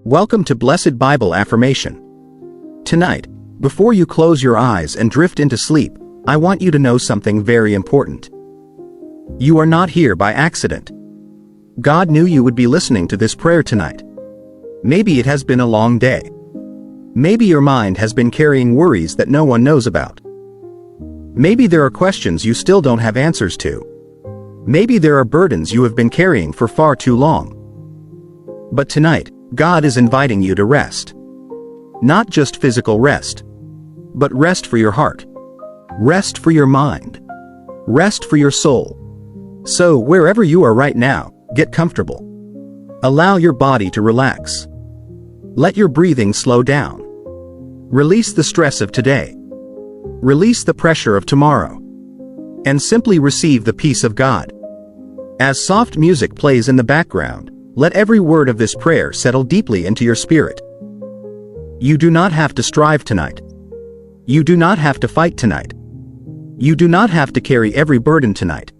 Welcome to Blessed Bible Affirmation. Tonight, before you close your eyes and drift into sleep, I want you to know something very important. You are not here by accident. God knew you would be listening to this prayer tonight. Maybe it has been a long day. Maybe your mind has been carrying worries that no one knows about. Maybe there are questions you still don't have answers to. Maybe there are burdens you have been carrying for far too long. But tonight, God is inviting you to rest. Not just physical rest, but rest for your heart. Rest for your mind. Rest for your soul. So, wherever you are right now, get comfortable. Allow your body to relax. Let your breathing slow down. Release the stress of today. Release the pressure of tomorrow. And simply receive the peace of God. As soft music plays in the background, let every word of this prayer settle deeply into your spirit. You do not have to strive tonight. You do not have to fight tonight. You do not have to carry every burden tonight.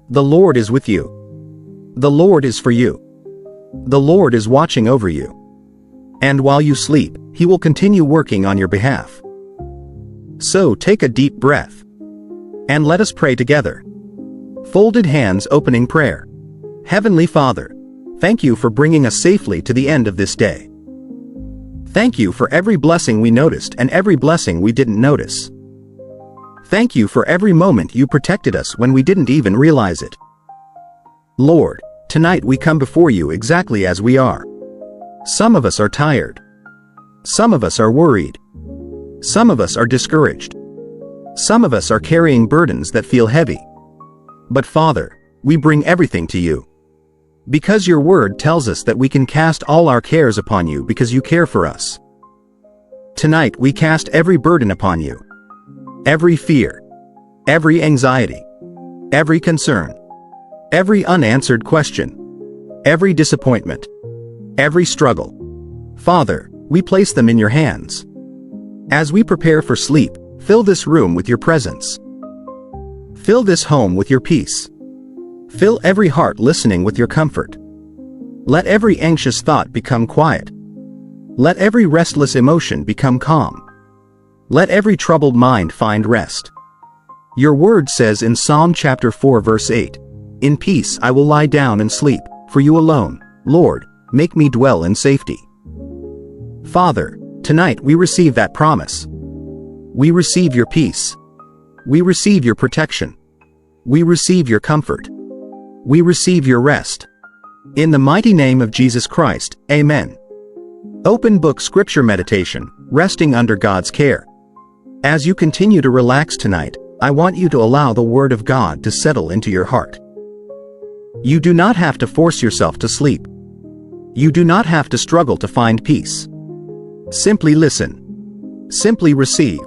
The Lord is with you. The Lord is for you. The Lord is watching over you. And while you sleep, He will continue working on your behalf. So take a deep breath. And let us pray together. Folded hands opening prayer. Heavenly Father, thank you for bringing us safely to the end of this day. Thank you for every blessing we noticed and every blessing we didn't notice. Thank you for every moment you protected us when we didn't even realize it. Lord, tonight we come before you exactly as we are. Some of us are tired. Some of us are worried. Some of us are discouraged. Some of us are carrying burdens that feel heavy. But Father, we bring everything to you. Because your word tells us that we can cast all our cares upon you because you care for us. Tonight we cast every burden upon you. Every fear. Every anxiety. Every concern. Every unanswered question. Every disappointment. Every struggle. Father, we place them in your hands. As we prepare for sleep, fill this room with your presence. Fill this home with your peace. Fill every heart listening with your comfort. Let every anxious thought become quiet. Let every restless emotion become calm. Let every troubled mind find rest. Your word says in Psalm chapter 4 verse 8, "In peace I will lie down and sleep, for you alone, Lord, make me dwell in safety." Father, tonight we receive that promise. We receive your peace. We receive your protection. We receive your comfort. We receive your rest. In the mighty name of Jesus Christ, Amen. Open Book Scripture Meditation, resting under God's care. As you continue to relax tonight, I want you to allow the Word of God to settle into your heart. You do not have to force yourself to sleep. You do not have to struggle to find peace. Simply listen. Simply receive.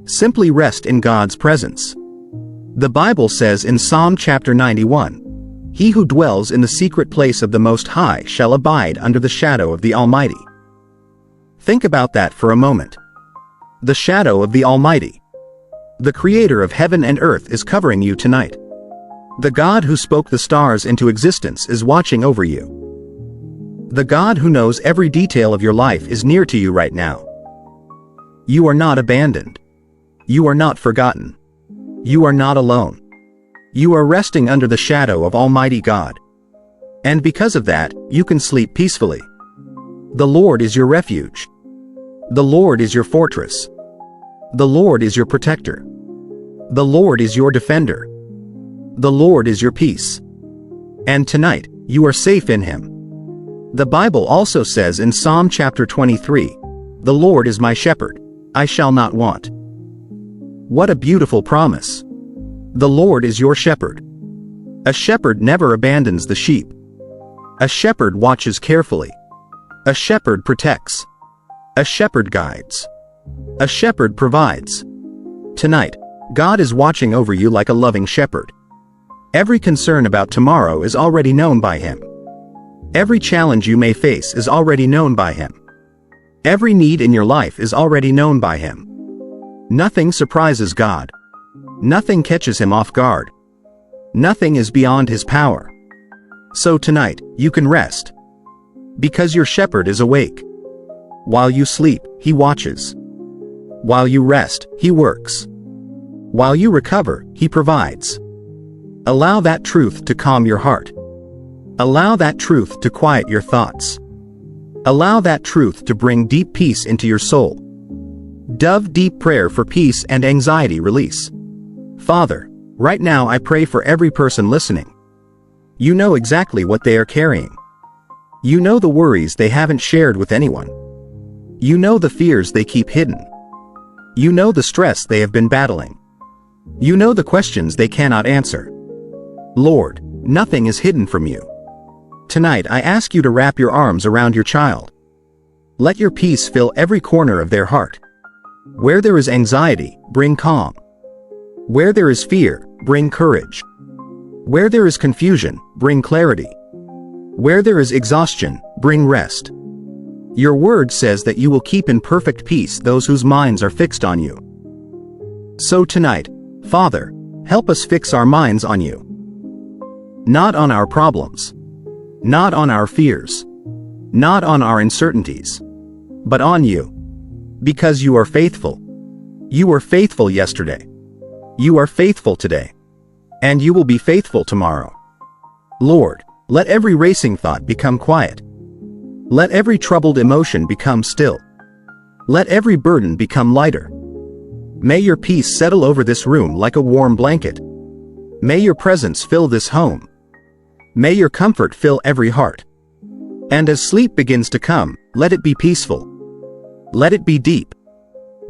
Simply rest in God's presence. The Bible says in Psalm chapter 91, "He who dwells in the secret place of the Most High shall abide under the shadow of the Almighty." Think about that for a moment. The shadow of the Almighty. The Creator of heaven and earth is covering you tonight. The God who spoke the stars into existence is watching over you. The God who knows every detail of your life is near to you right now. You are not abandoned. You are not forgotten. You are not alone. You are resting under the shadow of Almighty God. And because of that, you can sleep peacefully. The Lord is your refuge. The Lord is your fortress. The Lord is your protector. The Lord is your defender. The Lord is your peace. And tonight, you are safe in Him. The Bible also says in Psalm chapter 23, "The Lord is my shepherd, I shall not want." What a beautiful promise. The Lord is your shepherd. A shepherd never abandons the sheep. A shepherd watches carefully. A shepherd protects. A shepherd guides. A shepherd provides. Tonight, God is watching over you like a loving shepherd. Every concern about tomorrow is already known by Him. Every challenge you may face is already known by Him. Every need in your life is already known by Him. Nothing surprises God. Nothing catches Him off guard. Nothing is beyond His power. So tonight, you can rest. Because your shepherd is awake. While you sleep, he watches. While you rest, he works. While you recover, he provides. Allow that truth to calm your heart. Allow that truth to quiet your thoughts. Allow that truth to bring deep peace into your soul. Dove deep prayer for peace and anxiety release. Father, right now I pray for every person listening. You know exactly what they are carrying. You know the worries they haven't shared with anyone. You know the fears they keep hidden. You know the stress they have been battling. You know the questions they cannot answer. Lord, nothing is hidden from you. Tonight I ask you to wrap your arms around your child. Let your peace fill every corner of their heart. Where there is anxiety, bring calm. Where there is fear, bring courage. Where there is confusion, bring clarity. Where there is exhaustion, bring rest. Your word says that you will keep in perfect peace those whose minds are fixed on you. So tonight, Father, help us fix our minds on you. Not on our problems. Not on our fears. Not on our uncertainties. But on you. Because you are faithful. You were faithful yesterday. You are faithful today. And you will be faithful tomorrow. Lord, let every racing thought become quiet. Let every troubled emotion become still. Let every burden become lighter. May your peace settle over this room like a warm blanket. May your presence fill this home. May your comfort fill every heart. And as sleep begins to come, let it be peaceful. Let it be deep.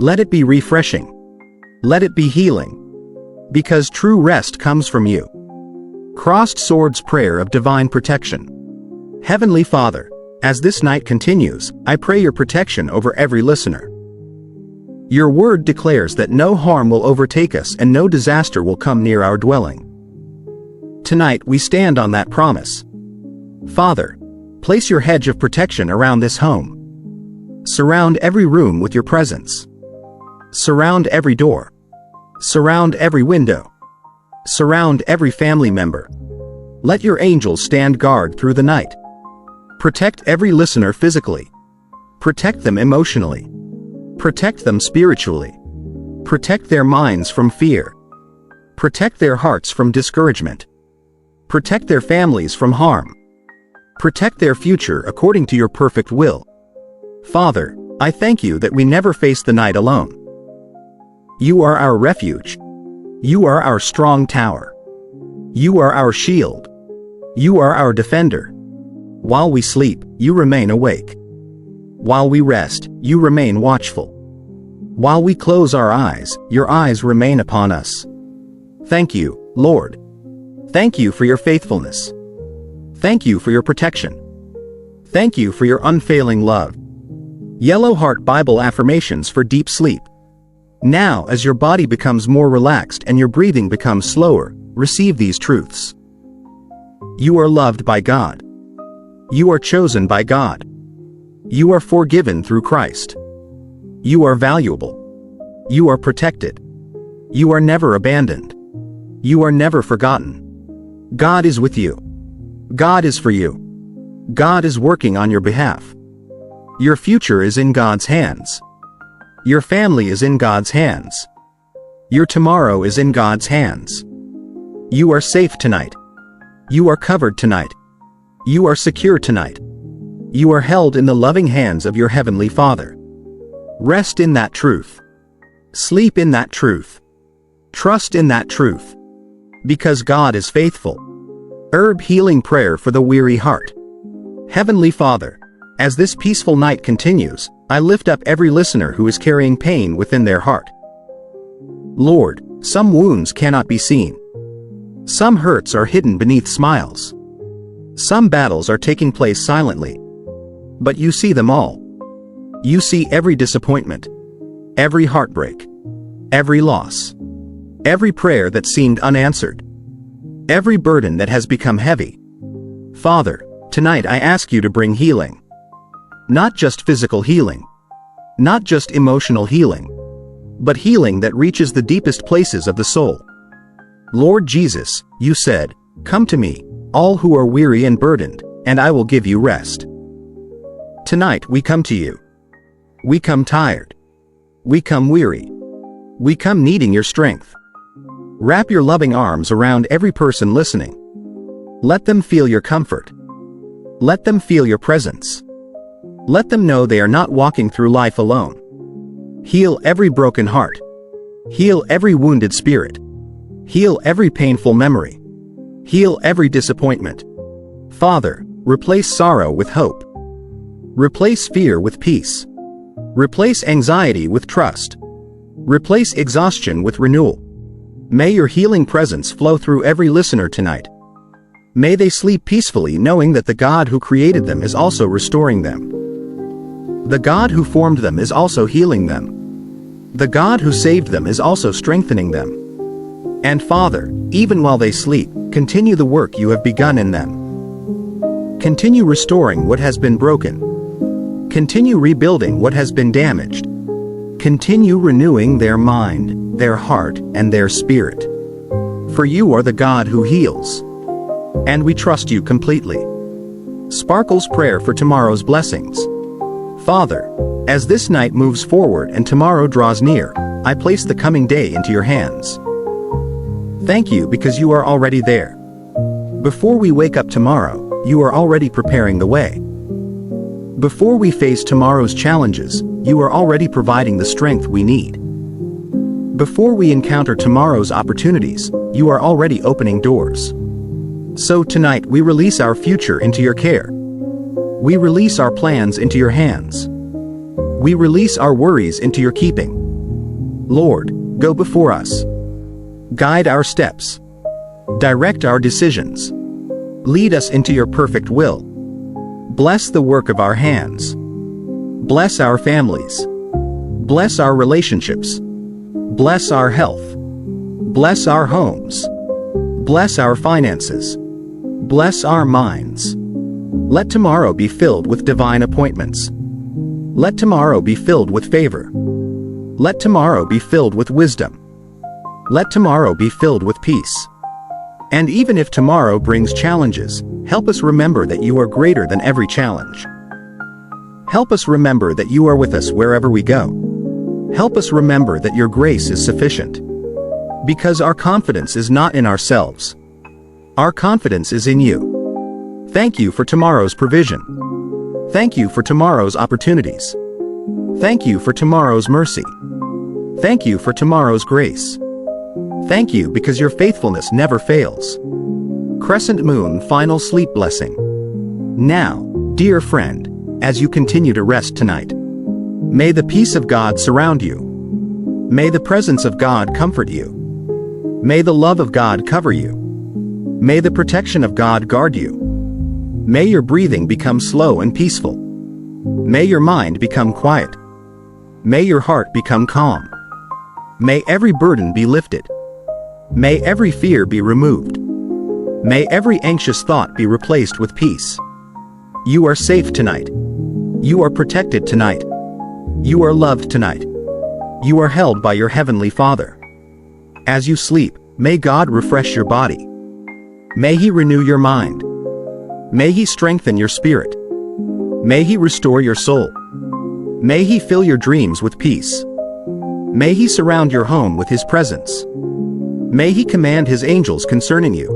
Let it be refreshing. Let it be healing. Because true rest comes from you. Crossed swords prayer of divine protection. Heavenly Father, as this night continues, I pray your protection over every listener. Your word declares that no harm will overtake us and no disaster will come near our dwelling. Tonight we stand on that promise. Father, place your hedge of protection around this home. Surround every room with your presence. Surround every door. Surround every window. Surround every family member. Let your angels stand guard through the night. Protect every listener physically. Protect them emotionally. Protect them spiritually. Protect their minds from fear. Protect their hearts from discouragement. Protect their families from harm. Protect their future according to your perfect will. Father, I thank you that we never face the night alone. You are our refuge. You are our strong tower. You are our shield. You are our defender. While we sleep, you remain awake. While we rest, you remain watchful. While we close our eyes, your eyes remain upon us. Thank you, Lord. Thank you for your faithfulness. Thank you for your protection. Thank you for your unfailing love. Yellow Heart Bible Affirmations for deep sleep. Now, as your body becomes more relaxed and your breathing becomes slower, receive these truths. You are loved by God. You are chosen by God. You are forgiven through Christ. You are valuable. You are protected. You are never abandoned. You are never forgotten. God is with you. God is for you. God is working on your behalf. Your future is in God's hands. Your family is in God's hands. Your tomorrow is in God's hands. You are safe tonight. You are covered tonight. You are secure tonight. You are held in the loving hands of your Heavenly Father. Rest in that truth. Sleep in that truth. Trust in that truth. Because God is faithful. Herb healing prayer for the weary heart. Heavenly Father, as this peaceful night continues, I lift up every listener who is carrying pain within their heart. Lord, some wounds cannot be seen. Some hurts are hidden beneath smiles. Some battles are taking place silently. But you see them all. You see every disappointment, every heartbreak, every loss, every prayer that seemed unanswered, every burden that has become heavy. Father, tonight I ask you to bring healing. Not just physical healing, not just emotional healing, but healing that reaches the deepest places of the soul. Lord Jesus, you said, "Come to me, all who are weary and burdened, and I will give you rest." Tonight we come to you. We come tired. We come weary. We come needing your strength. Wrap your loving arms around every person listening. Let them feel your comfort. Let them feel your presence. Let them know they are not walking through life alone. Heal every broken heart. Heal every wounded spirit. Heal every painful memory. Heal every disappointment. Father, replace sorrow with hope. Replace fear with peace. Replace anxiety with trust. Replace exhaustion with renewal. May your healing presence flow through every listener tonight. May they sleep peacefully knowing that the God who created them is also restoring them. The God who formed them is also healing them. The God who saved them is also strengthening them. And Father, even while they sleep, continue the work you have begun in them. Continue restoring what has been broken. Continue rebuilding what has been damaged. Continue renewing their mind, their heart, and their spirit. For you are the God who heals. And we trust you completely. Sparkle's prayer for tomorrow's blessings. Father, as this night moves forward and tomorrow draws near, I place the coming day into your hands. Thank you because you are already there. Before we wake up tomorrow, you are already preparing the way. Before we face tomorrow's challenges, you are already providing the strength we need. Before we encounter tomorrow's opportunities, you are already opening doors. So tonight we release our future into your care. We release our plans into your hands. We release our worries into your keeping. Lord, go before us. Guide our steps. Direct our decisions. Lead us into your perfect will. Bless the work of our hands. Bless our families. Bless our relationships. Bless our health. Bless our homes. Bless our finances. Bless our minds. Let tomorrow be filled with divine appointments. Let tomorrow be filled with favor. Let tomorrow be filled with wisdom. Let tomorrow be filled with peace. And even if tomorrow brings challenges, help us remember that you are greater than every challenge. Help us remember that you are with us wherever we go. Help us remember that your grace is sufficient. Because our confidence is not in ourselves. Our confidence is in you. Thank you for tomorrow's provision. Thank you for tomorrow's opportunities. Thank you for tomorrow's mercy. Thank you for tomorrow's grace. Thank you because your faithfulness never fails. Crescent Moon Final Sleep Blessing. Now, dear friend, as you continue to rest tonight, may the peace of God surround you. May the presence of God comfort you. May the love of God cover you. May the protection of God guard you. May your breathing become slow and peaceful. May your mind become quiet. May your heart become calm. May every burden be lifted. May every fear be removed. May every anxious thought be replaced with peace. You are safe tonight. You are protected tonight. You are loved tonight. You are held by your Heavenly Father. As you sleep, may God refresh your body. May He renew your mind. May He strengthen your spirit. May He restore your soul. May He fill your dreams with peace. May He surround your home with His presence. May He command His angels concerning you.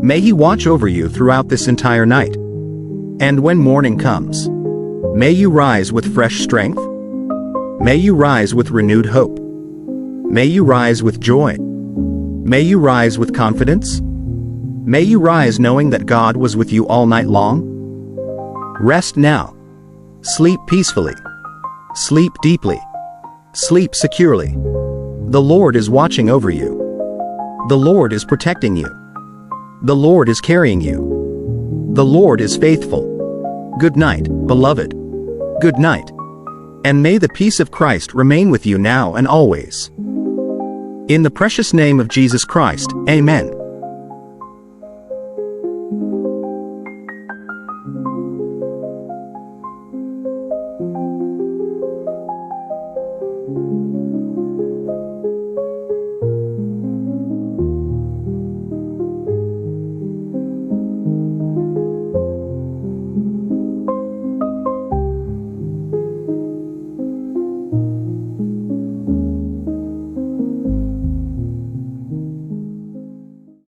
May He watch over you throughout this entire night. And when morning comes, may you rise with fresh strength. May you rise with renewed hope. May you rise with joy. May you rise with confidence. May you rise knowing that God was with you all night long. Rest now. Sleep peacefully. Sleep deeply. Sleep securely. The Lord is watching over you. The Lord is protecting you. The Lord is carrying you. The Lord is faithful. Good night, beloved. Good night. And may the peace of Christ remain with you now and always. In the precious name of Jesus Christ, Amen.